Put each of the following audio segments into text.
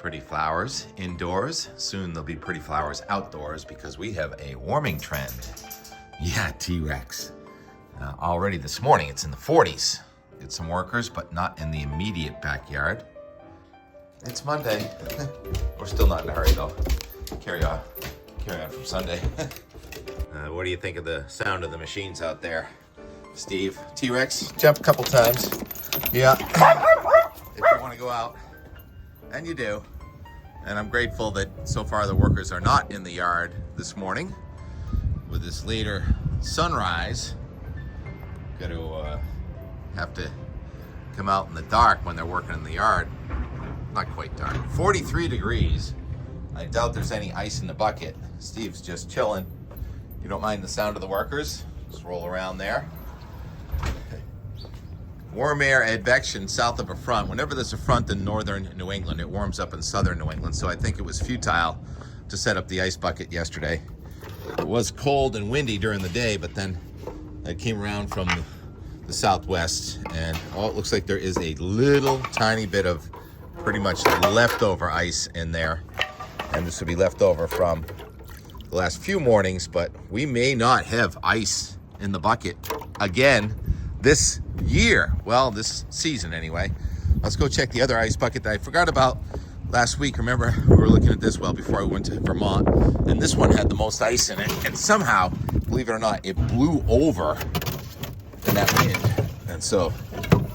Pretty flowers indoors. Soon there'll be pretty flowers outdoors because we have a warming trend. Yeah, T-Rex. Already this morning, it's in the 40s. Get some workers, but not in the immediate backyard. It's Monday. We're still not in a hurry though. Carry on from Sunday. What do you think of the sound of the machines out there? Steve, T-Rex, jump a couple times. Yeah, if you want to go out. And you do. And I'm grateful that so far the workers are not in the yard this morning. With this later sunrise, got to have to come out in the dark when they're working in the yard. Not quite dark. 43 degrees. I doubt there's any ice in the bucket. Steve's just chilling. You don't mind the sound of the workers? Just roll around there. Warm air advection south of a front. Whenever there's a front in northern New England, it warms up in southern New England. So I think it was futile to set up the ice bucket yesterday. It was cold and windy during the day, but then it came around from the southwest, and it looks like there is a little tiny bit of pretty much leftover ice in there. And this will be left over from the last few mornings, but we may not have ice in the bucket again this year. Well, this season anyway. Let's go check the other ice bucket that I forgot about last week. Remember, we were looking at this well before I went to Vermont, and this one had the most ice in it, and somehow, believe it or not, it blew over in that wind. And so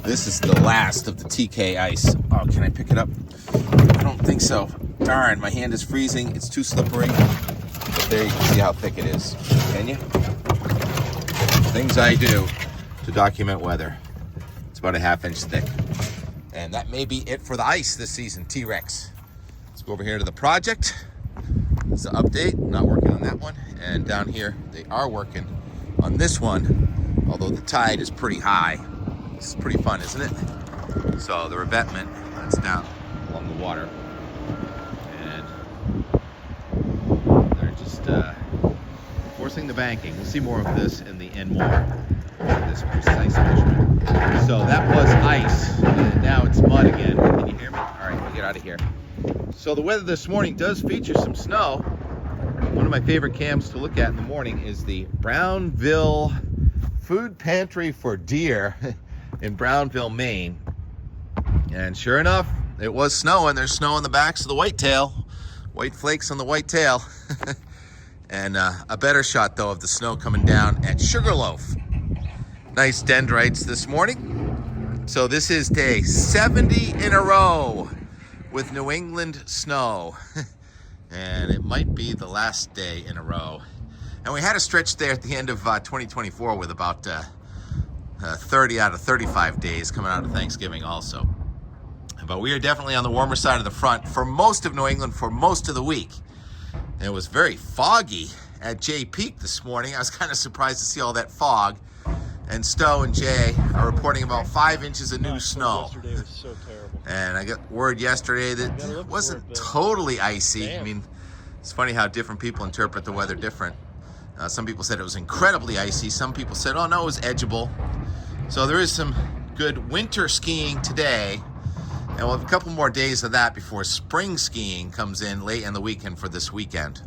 this is the last of the TK ice. Oh, can I pick it up? I don't think so. Darn, my hand is freezing. It's too slippery. But there you can see how thick it is. Can you? Things I do to document weather. It's about a ½ inch thick. And that may be it for the ice this season, T-Rex. Let's go over here to the project. It's an update. Not working on that one. And down here, they are working on this one, although the tide is pretty high. This is pretty fun, isn't it? So the revetment, that's down along the water. And they're just forcing the banking. We'll see more of this in the end more. This precise measurement. So that was ice, and now it's mud again. Can you hear me? All right, we'll get out of here. So the weather this morning does feature some snow. One of my favorite cams to look at in the morning is the Brownville Food Pantry for Deer in Brownville, Maine. And sure enough, it was snowing. There's snow on the backs of the whitetail. White flakes on the whitetail. And a better shot, though, of the snow coming down at Sugarloaf. Nice dendrites this morning. So this is day 70 in a row with New England snow. And it might be the last day in a row. And we had a stretch there at the end of 2024 with about 30 out of 35 days coming out of Thanksgiving also. But we are definitely on the warmer side of the front for most of New England for most of the week. And it was very foggy at Jay Peak this morning. I was kind of surprised to see all that fog. And Stowe and Jay are reporting about 5 inches of new snow. Yesterday was so terrible. And I got word yesterday that it wasn't totally icy. Damn. I mean, it's funny how different people interpret the weather different. Some people said it was incredibly icy. Some people said, oh no, it was edgeable. So there is some good winter skiing today. And we'll have a couple more days of that before spring skiing comes in late in the weekend for this weekend.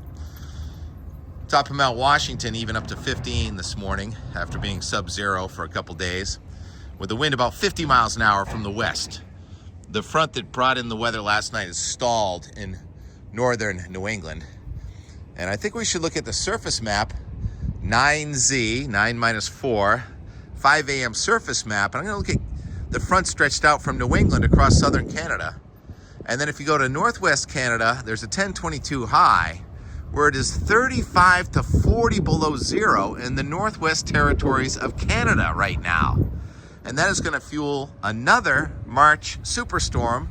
Top of Mount Washington, even up to 15 this morning after being sub-zero for a couple days, with the wind about 50 miles an hour from the west. The front that brought in the weather last night is stalled in northern New England. And I think we should look at the surface map, 9Z, 9-4, 5 a.m. surface map. And I'm going to look at the front stretched out from New England across southern Canada. And then if you go to northwest Canada, there's a 1022 high, where it is 35 to 40 below zero in the Northwest Territories of Canada right now. And that is going to fuel another March superstorm,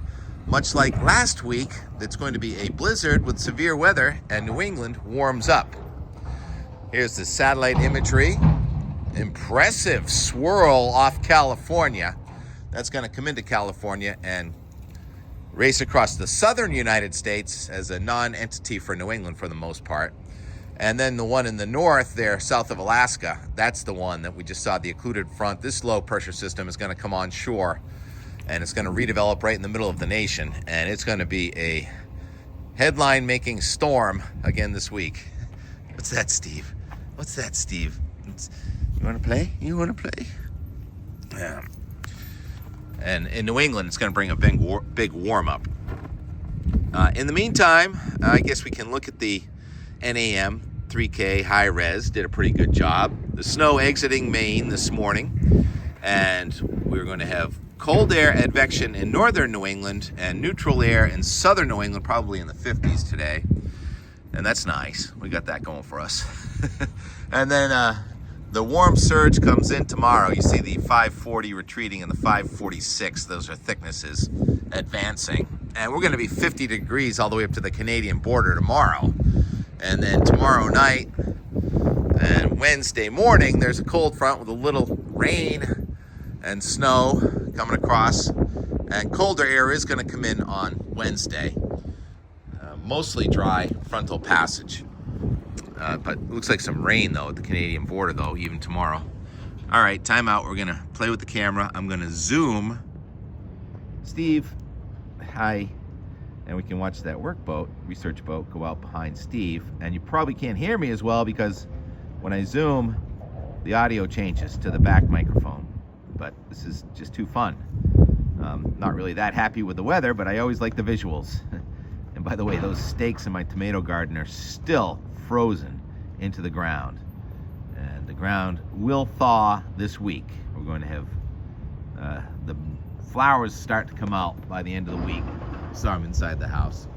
much like last week, that's going to be a blizzard with severe weather, and New England warms up. Here's the satellite imagery. Impressive swirl off California. That's going to come into California and race across the southern United States as a non-entity for New England for the most part. And then the one in the north there, south of Alaska, that's the one that we just saw, the occluded front. This low pressure system is going to come on shore and it's going to redevelop right in the middle of the nation, and it's going to be a headline-making storm again this week. What's that, Steve? What's that, Steve? You want to play? You want to play? Yeah. And in New England, it's going to bring a big warm-up. In the meantime, I guess we can look at the NAM 3K high res. Did a pretty good job. The snow exiting Maine this morning, and we're going to have cold air advection in northern New England and neutral air in southern New England, probably in the 50s today. And that's nice. We got that going for us. And then the warm surge comes in tomorrow. You see the 540 retreating and the 546. Those are thicknesses advancing. And we're going to be 50 degrees all the way up to the Canadian border tomorrow. And then tomorrow night and Wednesday morning, there's a cold front with a little rain and snow coming across. And colder air is going to come in on Wednesday. Mostly dry frontal passage. But it looks like some rain, though, at the Canadian border, though, even tomorrow. All right, time out. We're going to play with the camera. I'm going to zoom. Steve, hi. And we can watch that research boat, go out behind Steve. And you probably can't hear me as well because when I zoom, the audio changes to the back microphone. But this is just too fun. Not really that happy with the weather, but I always like the visuals. And by the way, those stakes in my tomato garden are still frozen into the ground. And the ground will thaw this week. We're going to have the flowers start to come out by the end of the week. So I'm inside the house.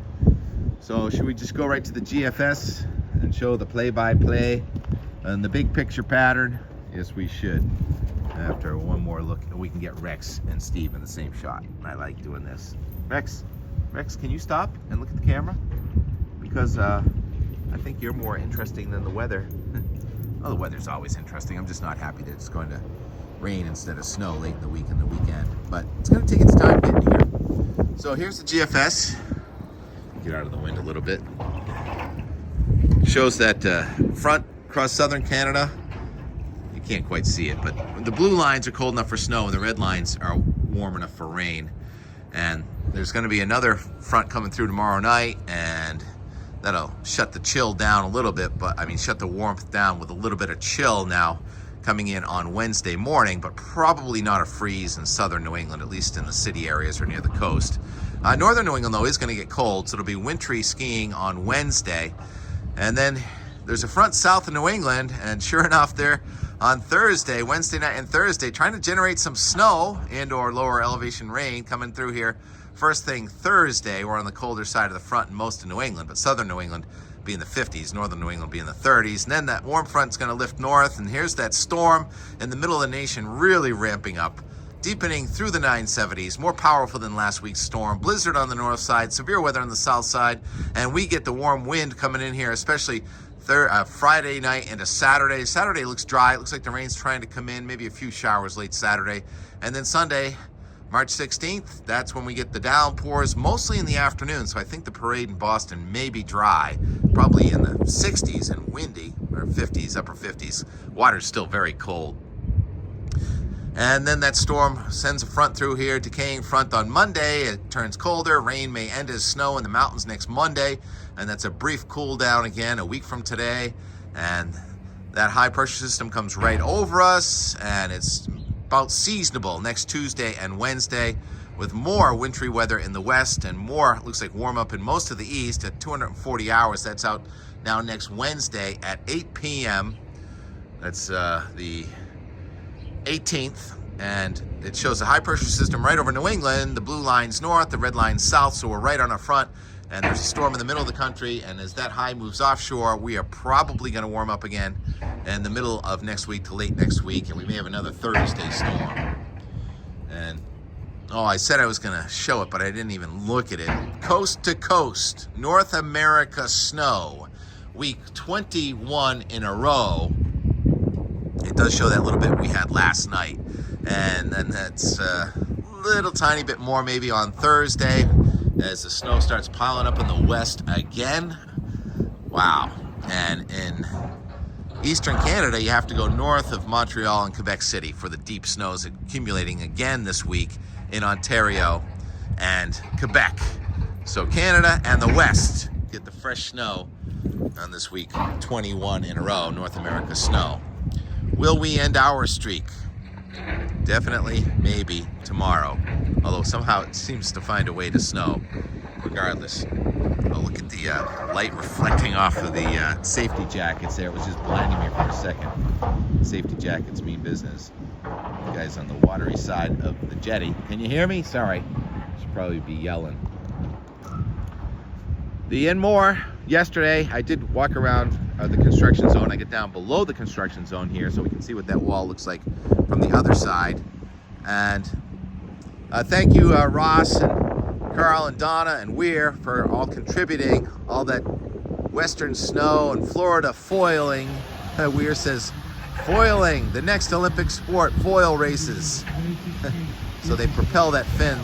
So should we just go right to the GFS and show the play-by-play and the big picture pattern? Yes, we should. After one more look, we can get Rex and Steve in the same shot. I like doing this. Rex, can you stop and look at the camera? Because I think you're more interesting than the weather. Well, the weather's always interesting. I'm just not happy that it's going to rain instead of snow late in the week and the weekend. But it's going to take its time getting here. So here's the GFS. Get out of the wind a little bit. Shows that front across southern Canada. You can't quite see it, but the blue lines are cold enough for snow and the red lines are warm enough for rain. And there's going to be another front coming through tomorrow night, and that'll shut the chill down a little bit, shut the warmth down with a little bit of chill now coming in on Wednesday morning, but probably not a freeze in southern New England, at least in the city areas or near the coast. Northern New England, though, is going to get cold, so it'll be wintry skiing on Wednesday. And then there's a front south of New England, and sure enough, there on Thursday, Wednesday night and Thursday, trying to generate some snow and or lower elevation rain coming through here. First thing Thursday, we're on the colder side of the front in most of New England, but southern New England be in the 50s, northern New England be in the 30s. And then that warm front's going to lift north, and here's that storm in the middle of the nation really ramping up, deepening through the 970s, more powerful than last week's storm. Blizzard on the north side, severe weather on the south side, and we get the warm wind coming in here, especially Friday night into Saturday. Saturday looks dry. It looks like the rain's trying to come in, maybe a few showers late Saturday. And then Sunday, March 16th, that's when we get the downpours, mostly in the afternoon. So I think the parade in Boston may be dry, probably in the 60s and windy, or 50s, upper 50s. Water's still very cold. And then that storm sends a front through here, decaying front on Monday. It turns colder. Rain may end as snow in the mountains next Monday. And that's a brief cool down again a week from today. And that high pressure system comes right over us, and it's about seasonable next Tuesday and Wednesday, with more wintry weather in the west and more, looks like, warm up in most of the east at 240 hours. That's out now next Wednesday at 8 p.m. That's the 18th, and it shows a high pressure system right over New England. The blue line's north, the red line's south, so we're right on our front. And there's a storm in the middle of the country, and as that high moves offshore, we are probably going to warm up again in the middle of next week to late next week, and we may have another Thursday storm. And, I said I was going to show it, but I didn't even look at it. Coast to coast, North America snow, week 21 in a row. It does show that little bit we had last night, and then that's a little tiny bit more maybe on Thursday, as the snow starts piling up in the west again. Wow. And in eastern Canada, you have to go north of Montreal and Quebec City for the deep snows accumulating again this week. in Ontario and Quebec. So Canada and the West get the fresh snow on this week, 21 in a row, North America snow. Will we end our streak? Definitely, maybe tomorrow. Although somehow it seems to find a way to snow regardless. Oh, look at the light reflecting off of the safety jackets there. It was just blinding me for a second. Safety jackets mean business. You guys on the watery side of the jetty. Can you hear me? Sorry. Should probably be yelling. The Enmore, yesterday, I did walk around the construction zone. I get down below the construction zone here so we can see what that wall looks like from the other side. And thank you, Ross and Carl and Donna and Weir for all contributing, all that western snow and Florida foiling. Weir says, foiling, the next Olympic sport, foil races. So they propel that fin.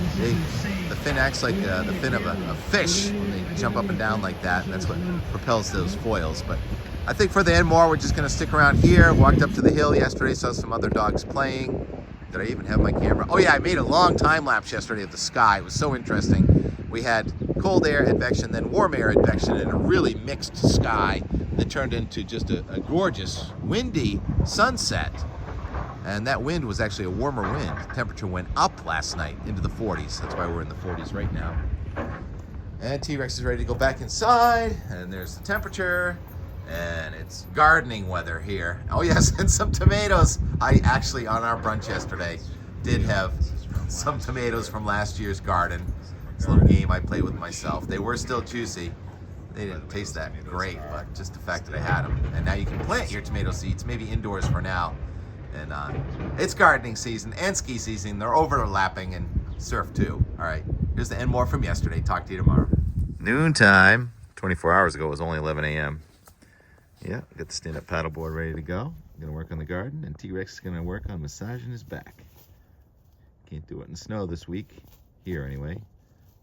The fin acts like the fin of a fish when they jump up and down like that, and that's what propels those foils. But I think for the Enmore, we're just going to stick around here. Walked up to the hill yesterday, saw some other dogs playing. Did I even have my camera? Oh yeah, I made a long time lapse yesterday of the sky. It was so interesting. We had cold air advection, then warm air advection, and a really mixed sky that turned into just a gorgeous, windy sunset. And that wind was actually a warmer wind. The temperature went up last night into the 40s. That's why we're in the 40s right now. And T-Rex is ready to go back inside. And there's the temperature. And it's gardening weather here. Oh yes, and some tomatoes. I actually, on our brunch yesterday, did have some tomatoes from last year's garden. It's a little game I played with myself. They were still juicy. They didn't taste that great, but just the fact that I had them. And now you can plant your tomato seeds, maybe indoors for now. And it's gardening season and ski season. They're overlapping, and surf too. All right, here's the Enmore from yesterday. Talk to you tomorrow. Noontime. 24 hours ago, it was only 11 a.m. Yeah, got the stand-up paddleboard ready to go. I'm gonna work on the garden, and T-Rex is gonna work on massaging his back. Can't do it in the snow this week, here anyway.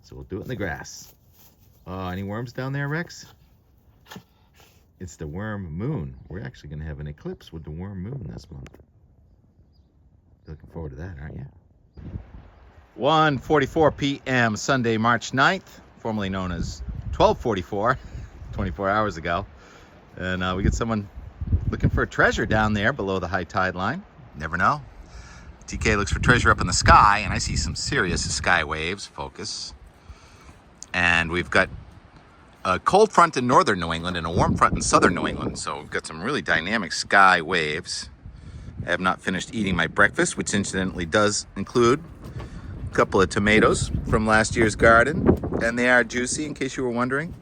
So we'll do it in the grass. Oh, any worms down there, Rex? It's the worm moon. We're actually gonna have an eclipse with the worm moon this month. Looking forward to that, aren't you? 1:44 p.m. Sunday, March 9th, formerly known as 12:44, 24 hours ago. And we get someone looking for a treasure down there below the high tide line. Never know. TK looks for treasure up in the sky, and I see some serious sky waves. Focus. And we've got a cold front in northern New England and a warm front in southern New England. So we've got some really dynamic sky waves. I have not finished eating my breakfast, which incidentally does include a couple of tomatoes from last year's garden. And they are juicy, in case you were wondering.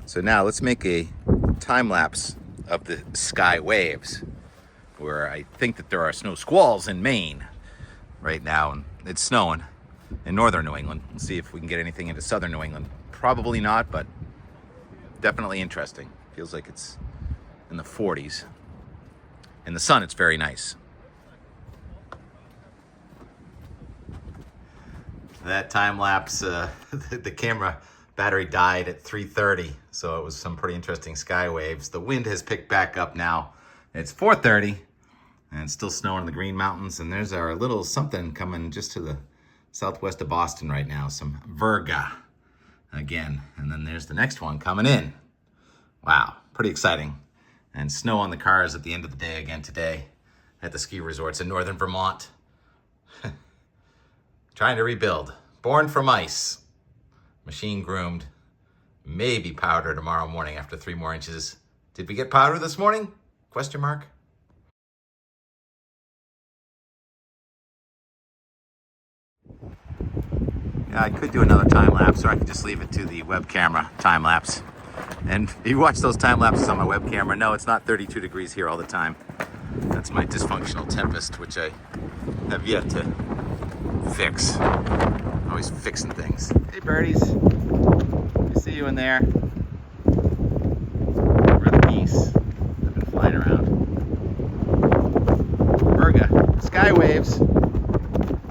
So now let's make a time lapse of the sky waves, where I think that there are snow squalls in Maine right now, and it's snowing in northern New England. We'll see if we can get anything into southern New England. Probably not, but definitely interesting. Feels like it's in the 40s. In the sun, it's very nice. That time lapse, the camera battery died at 3:30, so it was some pretty interesting sky waves. The wind has picked back up now. It's 4:30, and it's still snowing in the Green Mountains, and there's our little something coming just to the southwest of Boston right now, some Virga again. And then there's the next one coming in. Wow, pretty exciting. And snow on the cars at the end of the day again today at the ski resorts in northern Vermont. Trying to rebuild. Born from ice. Machine groomed. Maybe powder tomorrow morning after 3 more inches. Did we get powder this morning? Question mark. Yeah, I could do another time lapse, or I could just leave it to the web camera time lapse. And you watch those time lapses on my web camera. No, it's not 32 degrees here all the time. That's my dysfunctional Tempest, which I have yet to fix. Always fixing things. Hey birdies, I see you in there. Where are the geese? They've been flying around. Virga, sky waves,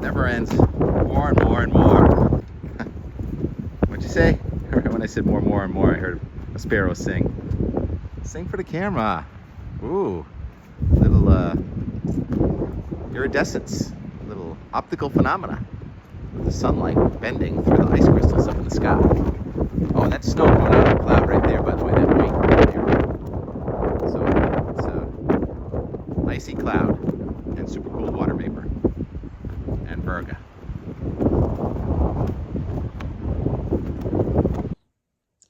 never ends. More and more and more. What'd you say? When I said more and more, I heard a sparrow sing. Sing for the camera. Ooh, little iridescence, little optical phenomena. the sunlight bending through the ice crystals up in the sky. Oh, that's snow coming out of the cloud right there, by the way, that white right there. So it's a icy cloud and super cool water vapor and virga.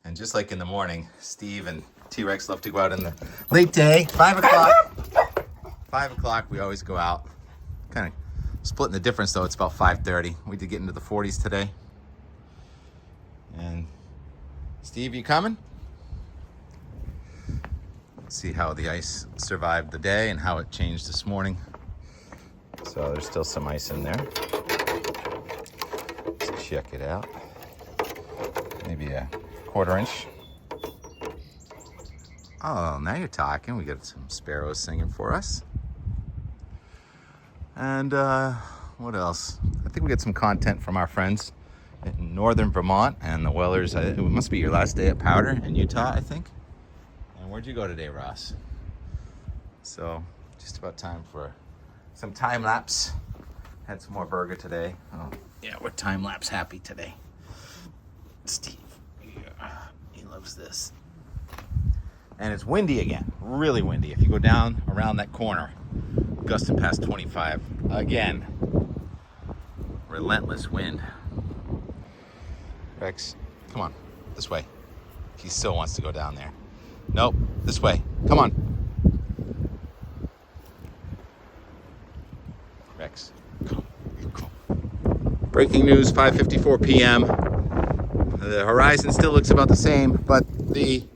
And just like in the morning, Steve and T-Rex love to go out in the late day, 5 o'clock. 5 o'clock, we always go out. Kind of splitting the difference though, it's about 5:30. We did get into the 40s today. And Steve, you coming? Let's see how the ice survived the day and how it changed this morning. So there's still some ice in there. Let's check it out. Maybe a 1/4 inch. Oh, now you're talking. We got some sparrows singing for us. And what else? I think we got some content from our friends in northern Vermont and the Wellers. It must be your last day at Powder in Utah, I think. And where'd you go today, Ross? So just about time for some time lapse. Had some more burger today. Oh, yeah, we're time lapse happy today. Steve, yeah, he loves this. And it's windy again, really windy. If you go down around that corner, gusting past 25 again. Relentless wind. Rex, come on, this way. He still wants to go down there. Nope, this way, come on. Rex, come. Breaking news, 5:54 p.m. The horizon still looks about the same, but the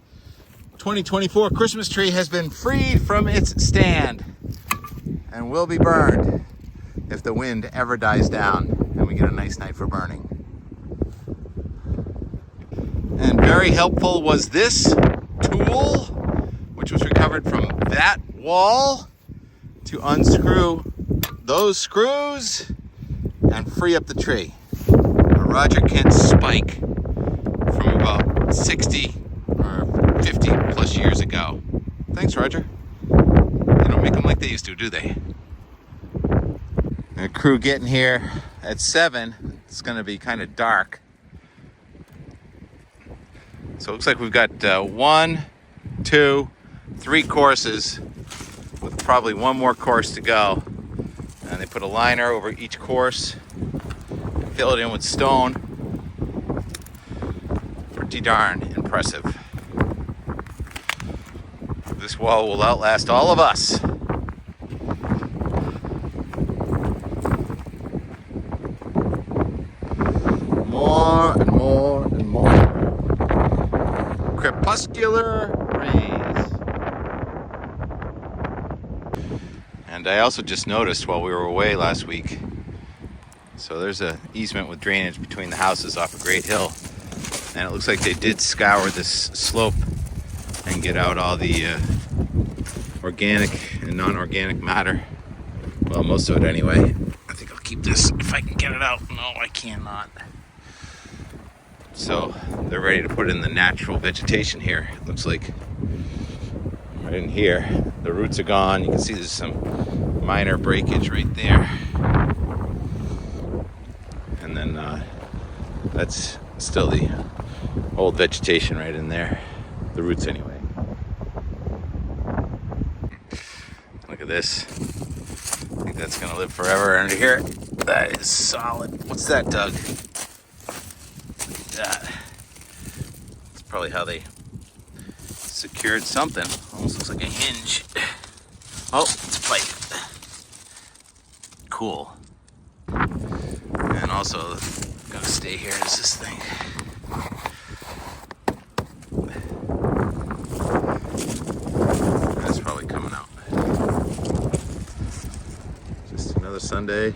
2024 Christmas tree has been freed from its stand and will be burned if the wind ever dies down and we get a nice night for burning. And very helpful was this tool, which was recovered from that wall, to unscrew those screws and free up the tree. A Roger Kent spike from about 60 or 50 plus years ago. Thanks, Roger. They don't make them like they used to, do they? The crew getting here at 7. It's going to be kind of dark. So it looks like we've got 1, 2, 3 courses with probably one more course to go. And they put a liner over each course, fill it in with stone. Pretty darn impressive. This wall will outlast all of us. More and more and more crepuscular rays. And I also just noticed while we were away last week, so there's an easement with drainage between the houses off a great hill, and it looks like they did scour this slope and get out all the organic and non-organic matter. Well, most of it anyway. I think I'll keep this if I can get it out. No, I cannot. So they're ready to put in the natural vegetation here. It looks like right in here. The roots are gone. You can see there's some minor breakage right there. And then that's still the old vegetation right in there. The roots anyway. Look at this. I think that's gonna live forever under here. That is solid. What's that, Doug? That. That's probably how they secured something. Almost looks like a hinge. Oh, it's a pipe. Cool. And also, gonna stay here is this thing. That's probably coming out. Just another Sunday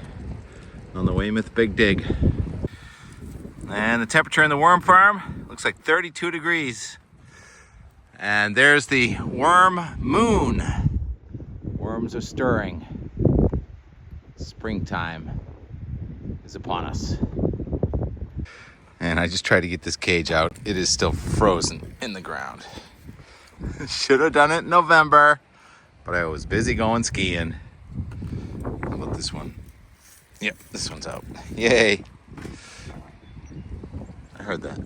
on the Weymouth Big Dig. And the temperature in the worm farm looks like 32 degrees. And there's the worm moon. Worms are stirring. Springtime is upon us. And I just tried to get this cage out. It is still frozen in the ground. Should have done it in November, but I was busy going skiing. How about this one? Yep, this one's out. Yay. I heard that.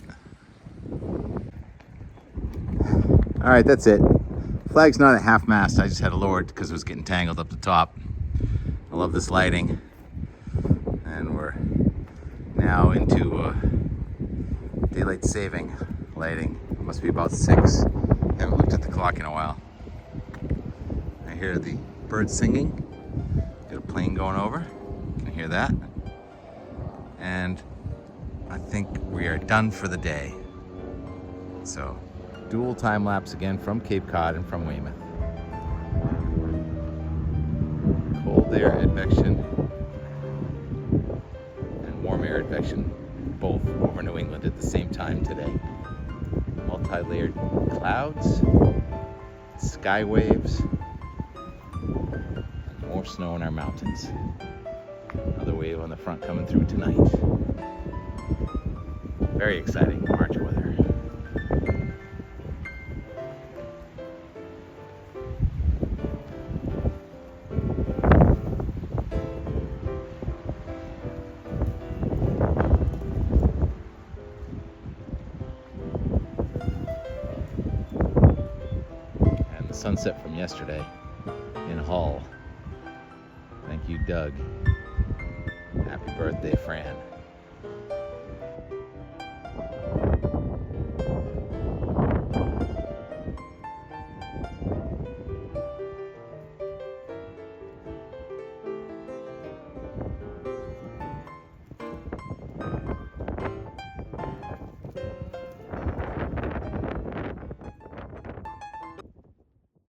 All right, that's it. Flag's not at half mast. I just had to lower it because it was getting tangled up the top. I love this lighting. And we're now into daylight saving lighting. It must be about 6. Haven't looked at the clock in a while. I hear the birds singing. Got a plane going over. Can hear that. And I think we are done for the day. So, dual time lapse again from Cape Cod and from Weymouth. Cold air advection and warm air advection both over New England at the same time today. Multi-layered clouds, sky waves, and more snow in our mountains. Another wave on the front coming through tonight. Very exciting March weather. And the sunset from yesterday in Hull. Thank you, Doug. Happy birthday, Fran.